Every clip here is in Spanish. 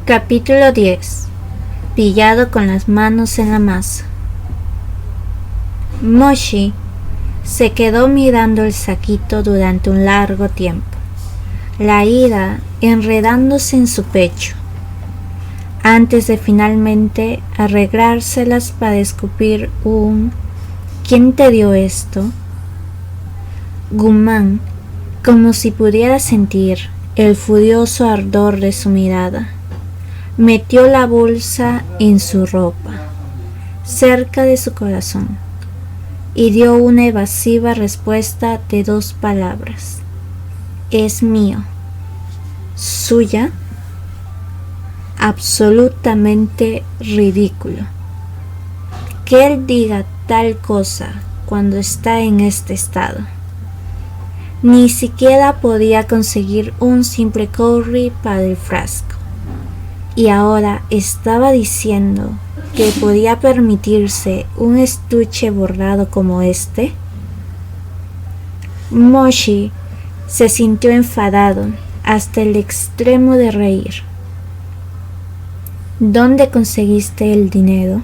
Capítulo 10. Pillado con las manos en la masa. Moshi se quedó mirando el saquito durante un largo tiempo, la ira enredándose en su pecho, antes de finalmente arreglárselas para escupir un ¿quién te dio esto? Gumán, como si pudiera sentir el furioso ardor de su mirada, metió la bolsa en su ropa, cerca de su corazón, y dio una evasiva respuesta de 2 palabras. Es mío. ¿Suya? Absolutamente ridículo. Que él diga tal cosa cuando está en este estado. Ni siquiera podía conseguir un simple curry para el frasco. Y ahora estaba diciendo que podía permitirse un estuche bordado como este. Moshi se sintió enfadado hasta el extremo de reír. ¿Dónde conseguiste el dinero?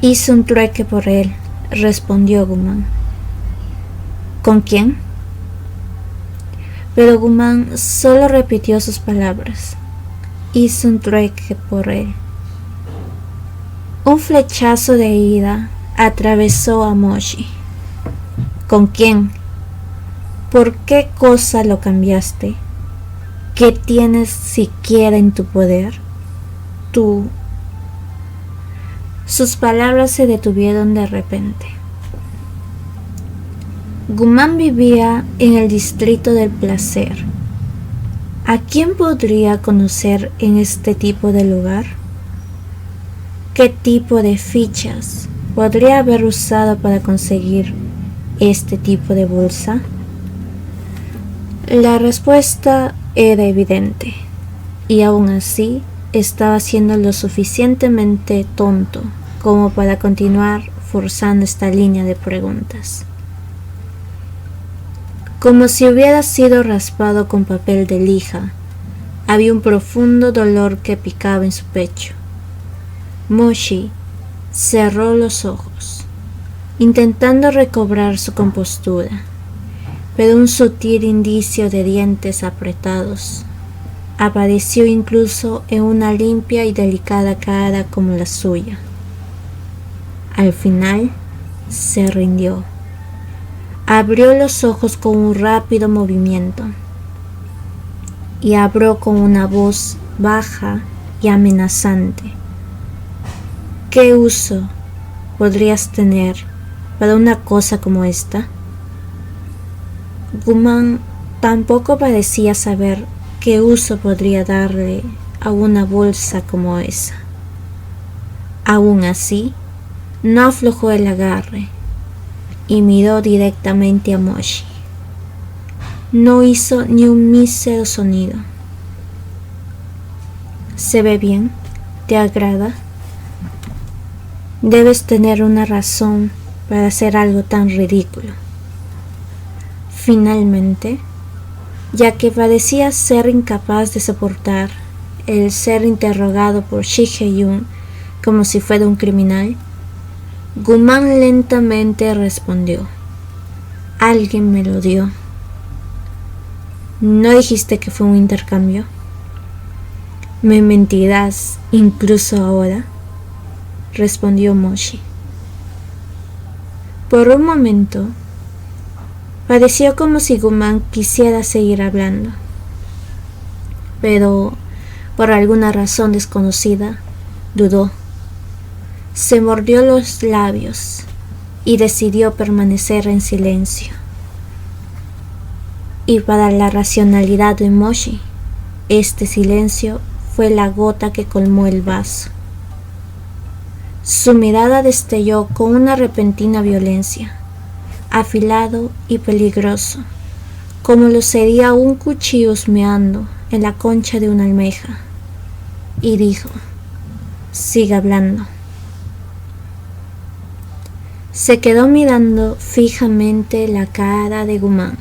Hice un trueque por él, respondió Gumán. ¿Con quién? Pero Gumán solo repitió sus palabras. Hizo un trueque por él. Un flechazo de ira atravesó a Moshi. ¿Con quién? ¿Por qué cosa lo cambiaste? ¿Qué tienes siquiera en tu poder? Tú. Sus palabras se detuvieron de repente. Gumán vivía en el distrito del placer. ¿A quién podría conocer en este tipo de lugar? ¿Qué tipo de fichas podría haber usado para conseguir este tipo de bolsa? La respuesta era evidente, y aún así estaba siendo lo suficientemente tonto como para continuar forzando esta línea de preguntas. Como si hubiera sido raspado con papel de lija, había un profundo dolor que picaba en su pecho. Moshi cerró los ojos, intentando recobrar su compostura, pero un sutil indicio de dientes apretados apareció incluso en una limpia y delicada cara como la suya. Al final, se rindió. Abrió los ojos con un rápido movimiento y habló con una voz baja y amenazante. ¿Qué uso podrías tener para una cosa como esta? Gumán tampoco parecía saber qué uso podría darle a una bolsa como esa. Aún así, no aflojó el agarre y miró directamente a Moshi. No hizo ni un mísero sonido. ¿Se ve bien? ¿Te agrada? Debes tener una razón para hacer algo tan ridículo. Finalmente, ya que parecía ser incapaz de soportar el ser interrogado por Shige-yun como si fuera un criminal, Gumán lentamente respondió. Alguien me lo dio. ¿No dijiste que fue un intercambio? ¿Me mentirás incluso ahora?, respondió Moshi. Por un momento, pareció como si Gumán quisiera seguir hablando, pero por alguna razón desconocida, dudó. Se mordió los labios y decidió permanecer en silencio. Y para la racionalidad de Moshi, este silencio fue la gota que colmó el vaso. Su mirada destelló con una repentina violencia, afilado y peligroso, como lo sería un cuchillo husmeando en la concha de una almeja, y dijo: siga hablando. Se quedó mirando fijamente la cara de Gumán.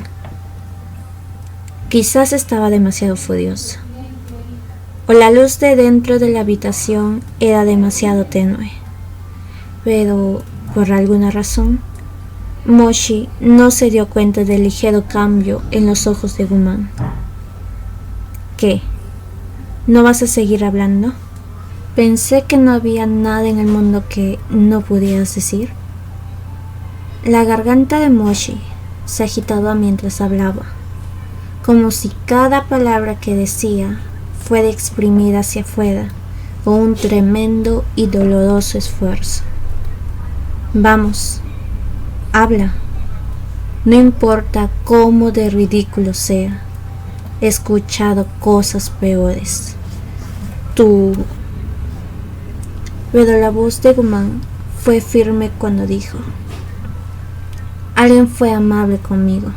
Quizás estaba demasiado furioso. o la luz de dentro de la habitación era demasiado tenue. Pero, por alguna razón, Moshi no se dio cuenta del ligero cambio en los ojos de Guman. ¿Qué? ¿No vas a seguir hablando? Pensé que no había nada en el mundo que no pudieras decir. La garganta de Moshi se agitaba mientras hablaba, como si cada palabra que decía fuera exprimida hacia afuera con un tremendo y doloroso esfuerzo. Vamos, habla. No importa cómo de ridículo sea, he escuchado cosas peores. Tú... Pero la voz de Guman fue firme cuando dijo: alguien fue amable conmigo.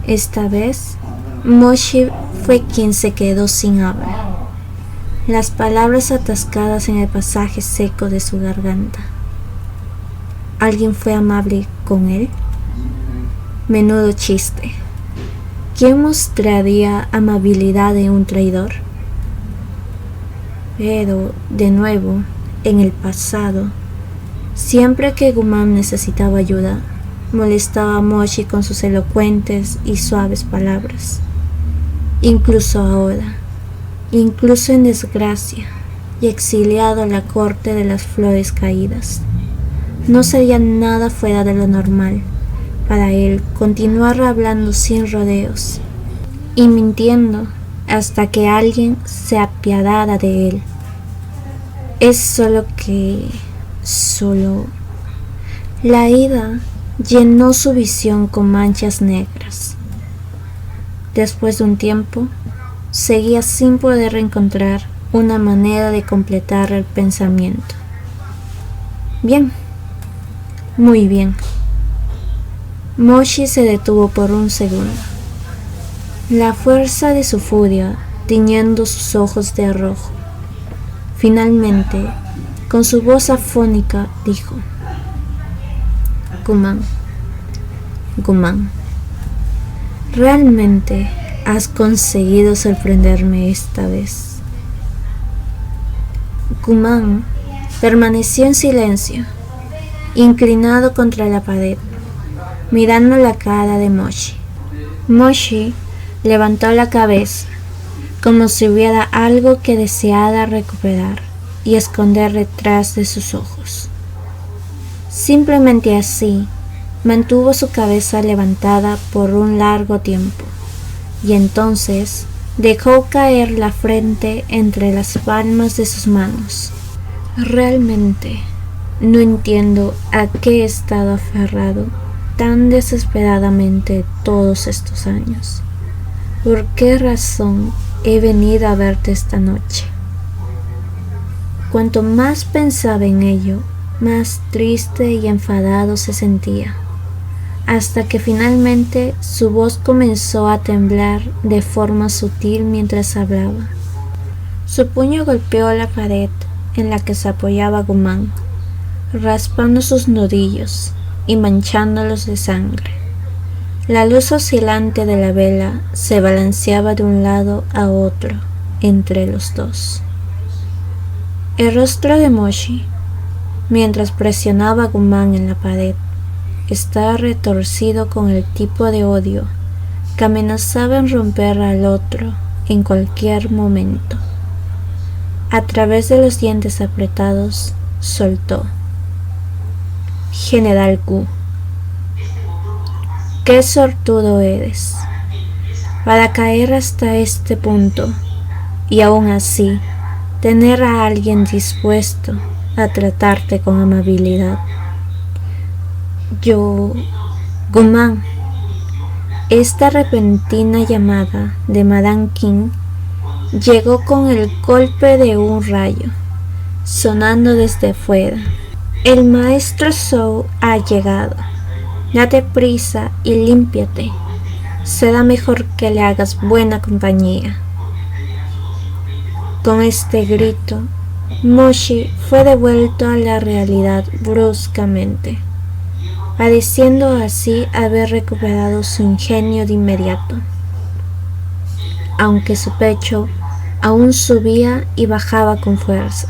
Esta vez, Moshi fue quien se quedó sin habla, las palabras atascadas en el pasaje seco de su garganta. ¿Alguien fue amable con él? Menudo chiste. ¿Quién mostraría amabilidad en un traidor? Pero, de nuevo, en el pasado, siempre que Guman necesitaba ayuda, molestaba a Moshi con sus elocuentes y suaves palabras. Incluso ahora, incluso en desgracia y exiliado a la corte de las flores caídas, no sería nada fuera de lo normal para él continuar hablando sin rodeos y mintiendo hasta que alguien se apiadara de él. Es solo la ira llenó su visión con manchas negras. Después de un tiempo, seguía sin poder encontrar una manera de completar el pensamiento. Bien, muy bien. Moshi se detuvo por un segundo, la fuerza de su furia tiñendo sus ojos de rojo. Finalmente, con su voz afónica, dijo: Guman, realmente has conseguido sorprenderme esta vez. Guman permaneció en silencio, inclinado contra la pared, mirando la cara de Moshi. Moshi levantó la cabeza, como si hubiera algo que deseara recuperar y esconder detrás de sus ojos. Simplemente así, mantuvo su cabeza levantada por un largo tiempo, y entonces dejó caer la frente entre las palmas de sus manos. Realmente no entiendo a qué he estado aferrado tan desesperadamente todos estos años. ¿Por qué razón he venido a verte esta noche? Cuanto más pensaba en ello, más triste y enfadado se sentía, hasta que finalmente su voz comenzó a temblar de forma sutil mientras hablaba. Su puño golpeó la pared en la que se apoyaba Guman, raspando sus nudillos y manchándolos de sangre. La luz oscilante de la vela se balanceaba de un lado a otro entre los dos. El rostro de Moshi, mientras presionaba a Guman en la pared, estaba retorcido con el tipo de odio que amenazaba en romper al otro en cualquier momento. A través de los dientes apretados, soltó: General Gu, qué sortudo eres para caer hasta este punto y aún así tener a alguien dispuesto a tratarte con amabilidad. Guman. Esta repentina llamada de Madame King llegó con el golpe de un rayo, sonando desde fuera. El maestro Zhou ha llegado. Date prisa y límpiate. Será mejor que le hagas buena compañía. Con este grito, Moshi fue devuelto a la realidad bruscamente, pareciendo así haber recuperado su ingenio de inmediato, aunque su pecho aún subía y bajaba con fuerza.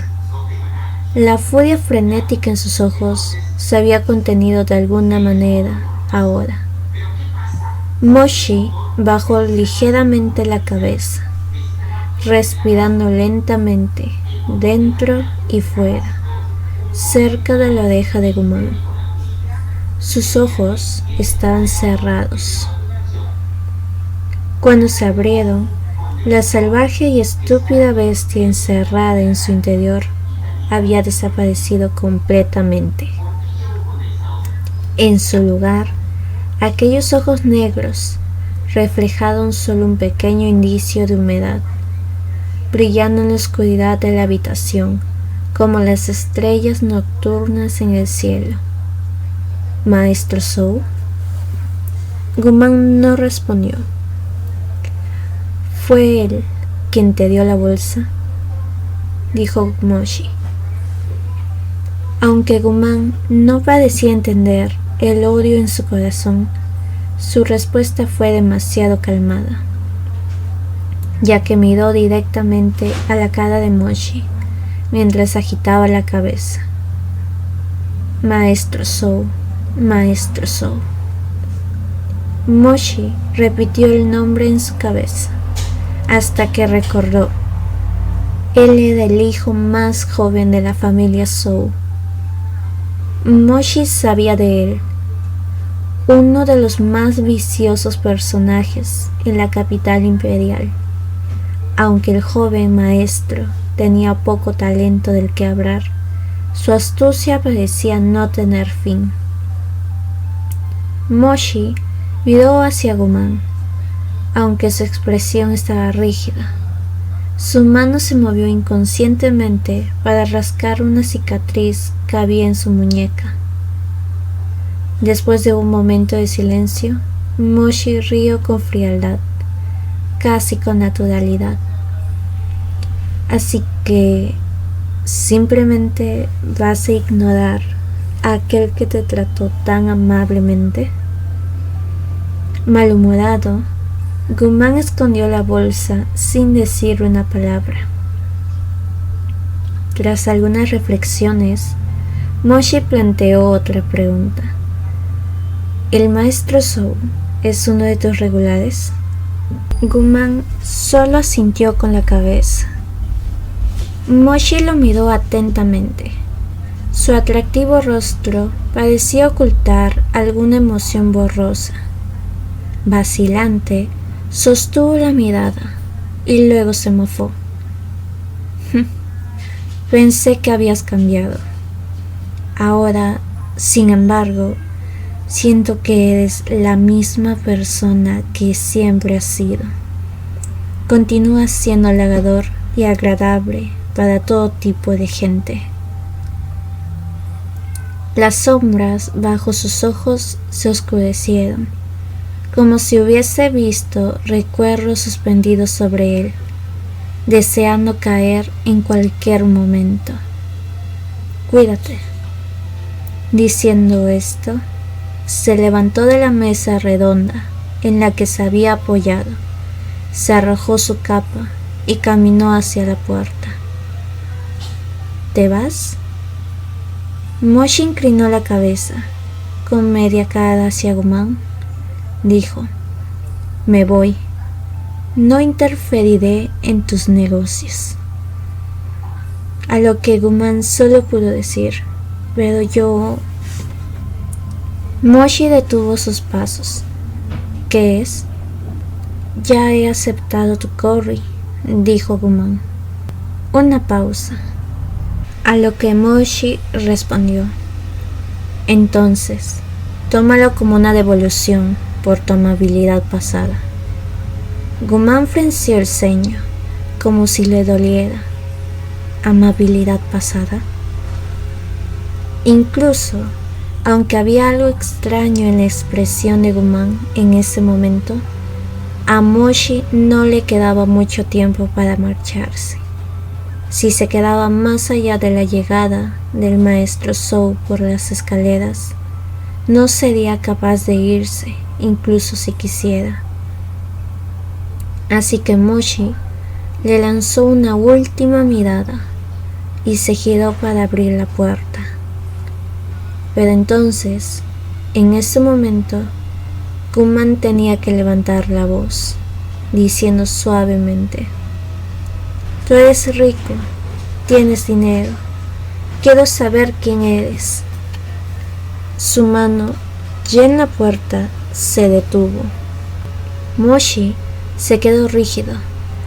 La furia frenética en sus ojos se había contenido de alguna manera ahora. Moshi bajó ligeramente la cabeza, respirando lentamente dentro y fuera, cerca de la oreja de Guman. Sus ojos estaban cerrados. Cuando se abrieron, la salvaje y estúpida bestia encerrada en su interior había desaparecido completamente. En su lugar, aquellos ojos negros reflejaron solo un pequeño indicio de humedad, brillando en la oscuridad de la habitación como las estrellas nocturnas en el cielo. ¿Maestro Zhou? Guman no respondió. «¿Fue él quien te dio la bolsa?», dijo Moshi. Aunque Guman no parecía entender el odio en su corazón, su respuesta fue demasiado calmada, ya que miró directamente a la cara de Moshi mientras agitaba la cabeza. «Maestro Zhou, Maestro Zhou». Moshi repitió el nombre en su cabeza hasta que recordó. Él era el hijo más joven de la familia Zhou. Moshi sabía de él, uno de los más viciosos personajes en la capital imperial. Aunque el joven maestro tenía poco talento del que hablar, su astucia parecía no tener fin. Moshi miró hacia Guman, aunque su expresión estaba rígida. Su mano se movió inconscientemente para rascar una cicatriz que había en su muñeca. Después de un momento de silencio, Moshi rió con frialdad, casi con naturalidad. «Así que simplemente vas a ignorar a aquel que te trató tan amablemente». Malhumorado, Guman escondió la bolsa sin decir una palabra. Tras algunas reflexiones, Moshi planteó otra pregunta. «¿El maestro Zhou es uno de tus regulares?». Guman solo asintió con la cabeza. Moshi lo miró atentamente. Su atractivo rostro parecía ocultar alguna emoción borrosa. Vacilante, sostuvo la mirada y luego se mofó. «Pensé que habías cambiado. Ahora, sin embargo, siento que eres la misma persona que siempre has sido. Continúas siendo halagador y agradable para todo tipo de gente». Las sombras bajo sus ojos se oscurecieron, como si hubiese visto recuerdos suspendidos sobre él, deseando caer en cualquier momento. «Cuídate». Diciendo esto, se levantó de la mesa redonda en la que se había apoyado, se arrojó su capa y caminó hacia la puerta. «¿Te vas?». Moshi inclinó la cabeza, con media cara hacia Guman. Dijo: «Me voy. No interferiré en tus negocios». A lo que Guman solo pudo decir: «Pero yo...». Moshi detuvo sus pasos. «¿Qué es?». «Ya he aceptado tu curry», dijo Guman. Una pausa. A lo que Moshi respondió: «Entonces, tómalo como una devolución por tu amabilidad pasada». Guman frunció el ceño, como si le doliera. ¿Amabilidad pasada? Incluso, aunque había algo extraño en la expresión de Guman en ese momento, a Moshi no le quedaba mucho tiempo para marcharse. Si se quedaba más allá de la llegada del maestro Zhou por las escaleras, no sería capaz de irse, incluso si quisiera. Así que Moshi le lanzó una última mirada y se giró para abrir la puerta. Pero entonces, en ese momento, Guman tenía que levantar la voz, diciendo suavemente: «Tú eres rico, tienes dinero, quiero saber quién eres». Su mano, ya en la puerta, se detuvo. Moshi se quedó rígido,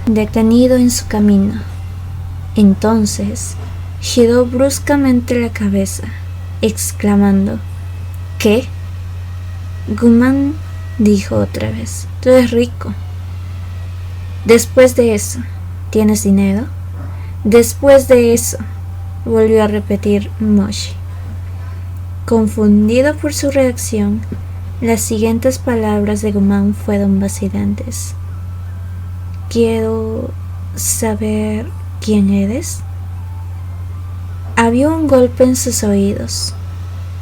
detenido en su camino. Entonces, giró bruscamente la cabeza, exclamando: «¿Qué?». Guman dijo otra vez: «Tú eres rico. Después de eso, ¿tienes dinero?». «Después de eso», volvió a repetir Moshi. Confundido por su reacción, las siguientes palabras de Guman fueron vacilantes. «Quiero saber quién eres». Había un golpe en sus oídos,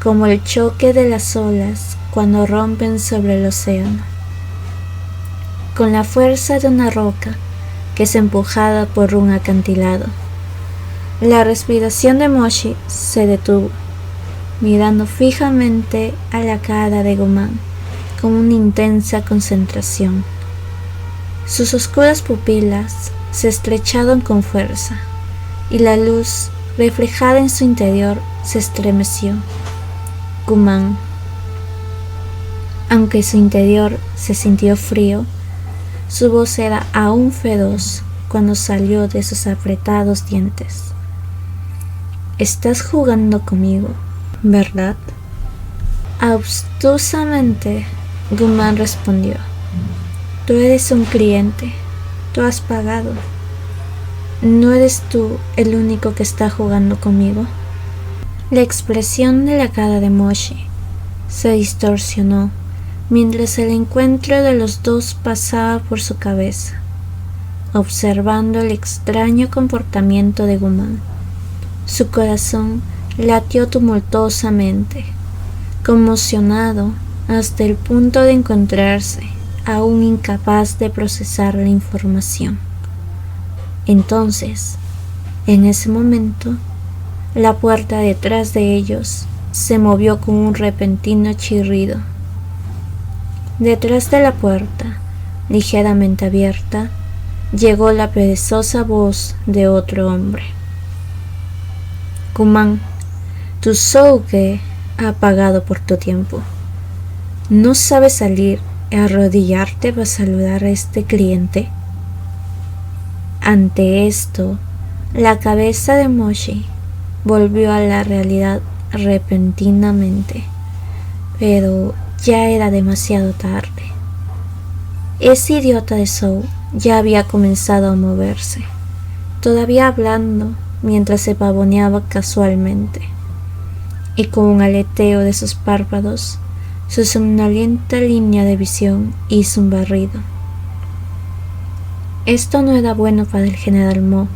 como el choque de las olas cuando rompen sobre el océano, con la fuerza de una roca que es empujada por un acantilado. La respiración de Moshi se detuvo, mirando fijamente a la cara de Guman con una intensa concentración. Sus oscuras pupilas se estrecharon con fuerza y la luz reflejada en su interior se estremeció. Guman, aunque su interior se sintió frío, su voz era aún feroz cuando salió de sus apretados dientes. «Estás jugando conmigo, ¿verdad?». Obtusamente, Guman respondió: «Tú eres un cliente, tú has pagado. ¿No eres tú el único que está jugando conmigo?». La expresión de la cara de Moshi se distorsionó mientras el encuentro de los dos pasaba por su cabeza, observando el extraño comportamiento de Guman. Su corazón latió tumultuosamente, conmocionado hasta el punto de encontrarse aún incapaz de procesar la información. Entonces, en ese momento, la puerta detrás de ellos se movió con un repentino chirrido. Detrás de la puerta, ligeramente abierta, llegó la perezosa voz de otro hombre. «Guman, tu Souge ha pagado por tu tiempo. ¿No sabes salir y arrodillarte para saludar a este cliente?». Ante esto, la cabeza de Moshi volvió a la realidad repentinamente, pero ya era demasiado tarde. Ese idiota de Sou ya había comenzado a moverse, todavía hablando mientras se pavoneaba casualmente, y con un aleteo de sus párpados, su somnolienta línea de visión hizo un barrido. Esto no era bueno para el general Mo.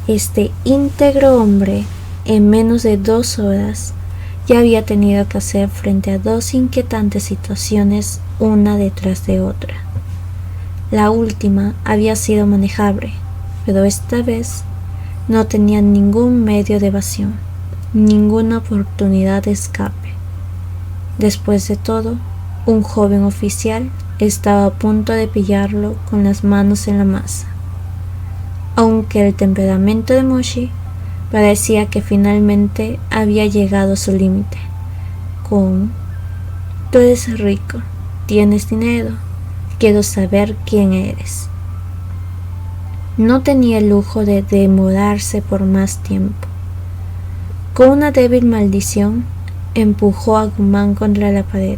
Este íntegro hombre, en menos de 2 horas, ya había tenido que hacer frente a 2 inquietantes situaciones una detrás de otra. La última había sido manejable, pero esta vez no tenía ningún medio de evasión, ninguna oportunidad de escape. Después de todo, un joven oficial estaba a punto de pillarlo con las manos en la masa. Aunque el temperamento de Moshi parecía que finalmente había llegado a su límite, con «Tú eres rico, tienes dinero, quiero saber quién eres». No tenía el lujo de demorarse por más tiempo. Con una débil maldición, empujó a Guman contra la pared,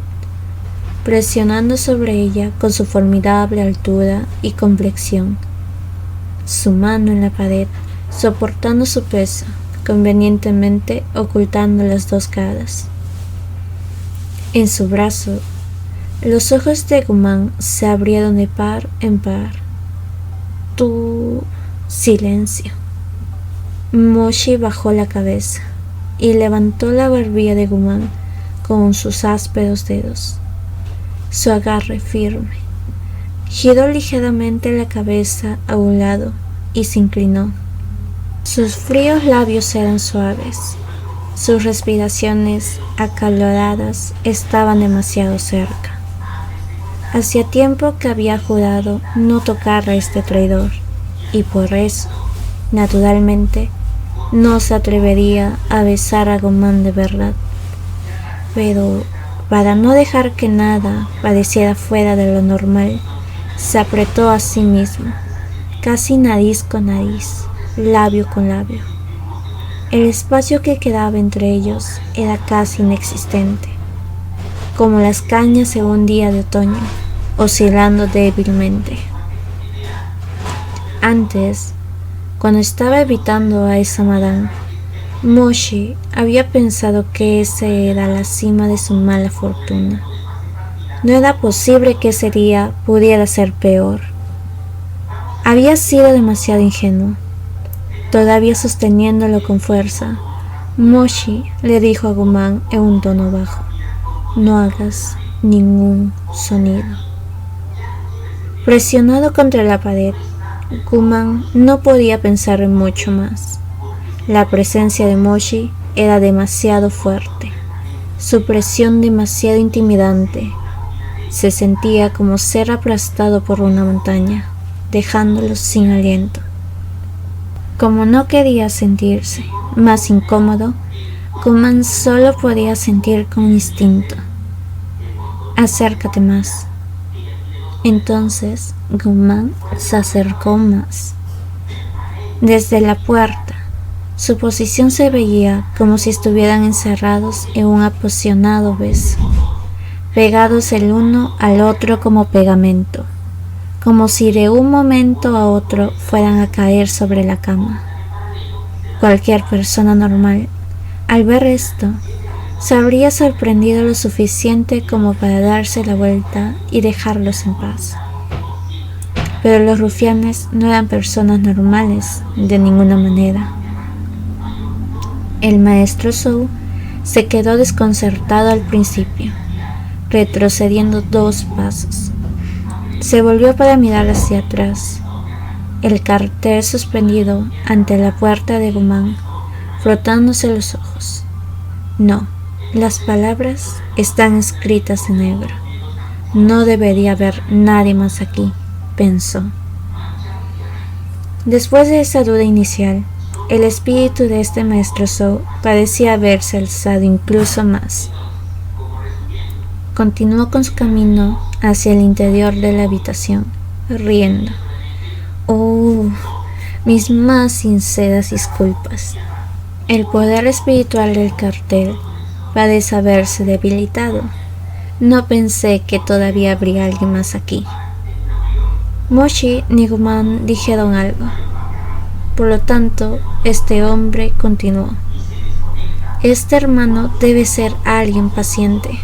presionando sobre ella con su formidable altura y complexión. Su mano en la pared, soportando su peso, convenientemente ocultando las 2 caras. En su brazo, los ojos de Guman se abrieron de par en par. «Tú...». Silencio. Moshi bajó la cabeza y levantó la barbilla de Guman con sus ásperos dedos. Su agarre firme. Giró ligeramente la cabeza a un lado y se inclinó. Sus fríos labios eran suaves. Sus respiraciones acaloradas estaban demasiado cerca. Hacía tiempo que había jurado no tocar a este traidor, y por eso, naturalmente, no se atrevería a besar a Guman de verdad. Pero, para no dejar que nada pareciera fuera de lo normal, se apretó a sí mismo, casi nariz con nariz, labio con labio. El espacio que quedaba entre ellos era casi inexistente, como las cañas en un día de otoño, oscilando débilmente. Antes, cuando estaba evitando a esa madame, Moshi había pensado que esa era la cima de su mala fortuna. No era posible que ese día pudiera ser peor. Había sido demasiado ingenuo. Todavía sosteniéndolo con fuerza, Moshi le dijo a Guman en un tono bajo: no hagas ningún sonido. Presionado contra la pared, Guman no podía pensar en mucho más. La presencia de Moshi era demasiado fuerte, su presión demasiado intimidante. Se sentía como ser aplastado por una montaña, dejándolo sin aliento. Como no quería sentirse más incómodo, Guman solo podía sentir con instinto: acércate más. Entonces Guman se acercó más. Desde la puerta, su posición se veía como si estuvieran encerrados en un apasionado beso, pegados el uno al otro como pegamento, como si de un momento a otro fueran a caer sobre la cama. Cualquier persona normal, al ver esto, se habría sorprendido lo suficiente como para darse la vuelta y dejarlos en paz. Pero los rufianes no eran personas normales de ninguna manera. El maestro Zhou se quedó desconcertado al principio, retrocediendo 2 pasos. Se volvió para mirar hacia atrás. El cartel suspendido ante la puerta de Guman, frotándose los ojos. No, las palabras están escritas en negro. No debería haber nadie más aquí, pensó. Después de esa duda inicial, el espíritu de este maestro Zhou parecía haberse alzado incluso más. Continuó con su camino hacia el interior de la habitación, riendo. Oh, mis más sinceras disculpas. El poder espiritual del cartel parece haberse debilitado. No pensé que todavía habría alguien más aquí. Moshi ni Guman dijeron algo. Por lo tanto, este hombre continuó. Este hermano debe ser alguien paciente.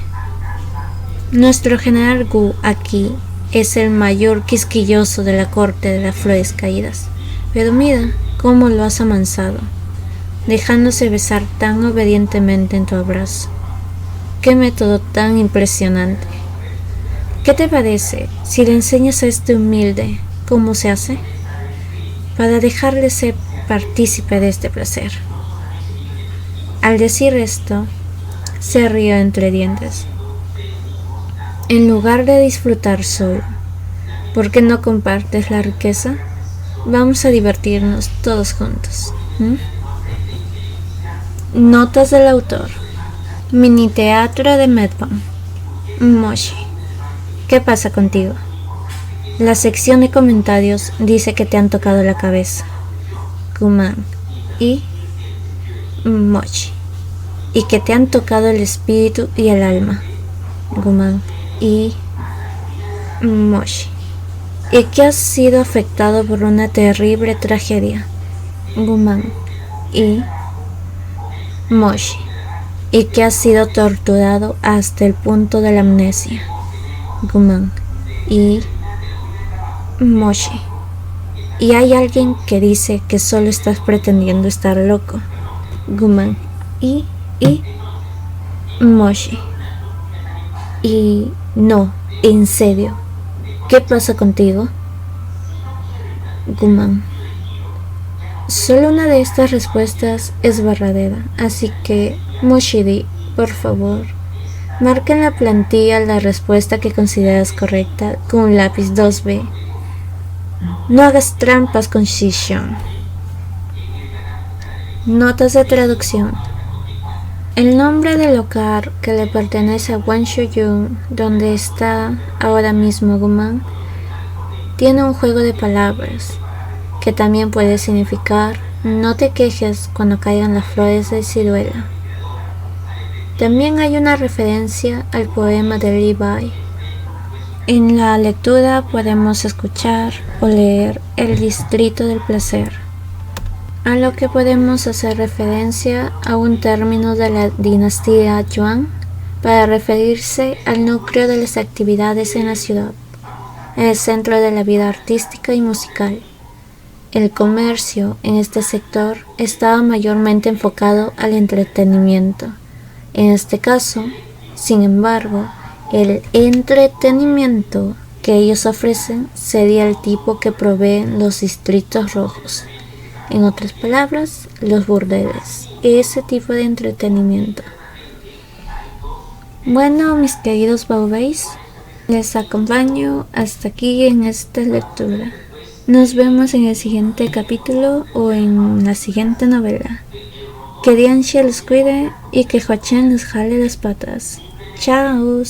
Nuestro general Gu aquí es el mayor quisquilloso de la corte de las flores caídas. Pero mira cómo lo has amansado, dejándose besar tan obedientemente en tu abrazo. ¡Qué método tan impresionante! ¿Qué te parece si le enseñas a este humilde cómo se hace? Para dejarle ser partícipe de este placer. Al decir esto, se rió entre dientes. En lugar de disfrutar solo, ¿por qué no compartes la riqueza? Vamos a divertirnos todos juntos. Notas del autor. Mini teatro de Medbon. Moshi. ¿Qué pasa contigo? La sección de comentarios dice que te han tocado la cabeza. Guman y Moshi. Y que te han tocado el espíritu y el alma. Guman y Moshi. Y que has sido afectado por una terrible tragedia. Guman y Moshi. Y que has sido torturado hasta el punto de la amnesia. Guman y Moshi. Y hay alguien que dice que solo estás pretendiendo estar loco. Guman y Moshi. Y no, en serio, ¿qué pasa contigo? Guman Solo una de estas respuestas es verdadera, así que, Moshidi, por favor, marca en la plantilla la respuesta que consideras correcta con un lápiz 2B. No hagas trampas con Shishon. Notas de traducción. El nombre del lugar que le pertenece a Wanshu-yun, donde está ahora mismo Guman, tiene un juego de palabras, que también puede significar no te quejes cuando caigan las flores de ciruela. También hay una referencia al poema de Levi. En la lectura podemos escuchar o leer el distrito del placer, a lo que podemos hacer referencia a un término de la dinastía Yuan para referirse al núcleo de las actividades en la ciudad, el centro de la vida artística y musical. El comercio en este sector estaba mayormente enfocado al entretenimiento. En este caso, sin embargo, el entretenimiento que ellos ofrecen sería el tipo que proveen los distritos rojos. En otras palabras, los burdeles, ese tipo de entretenimiento. Bueno, mis queridos baobéis, les acompaño hasta aquí en esta lectura. Nos vemos en el siguiente capítulo o en la siguiente novela. Que Dianxie los cuide y que Huachen les jale las patas. ¡Chao!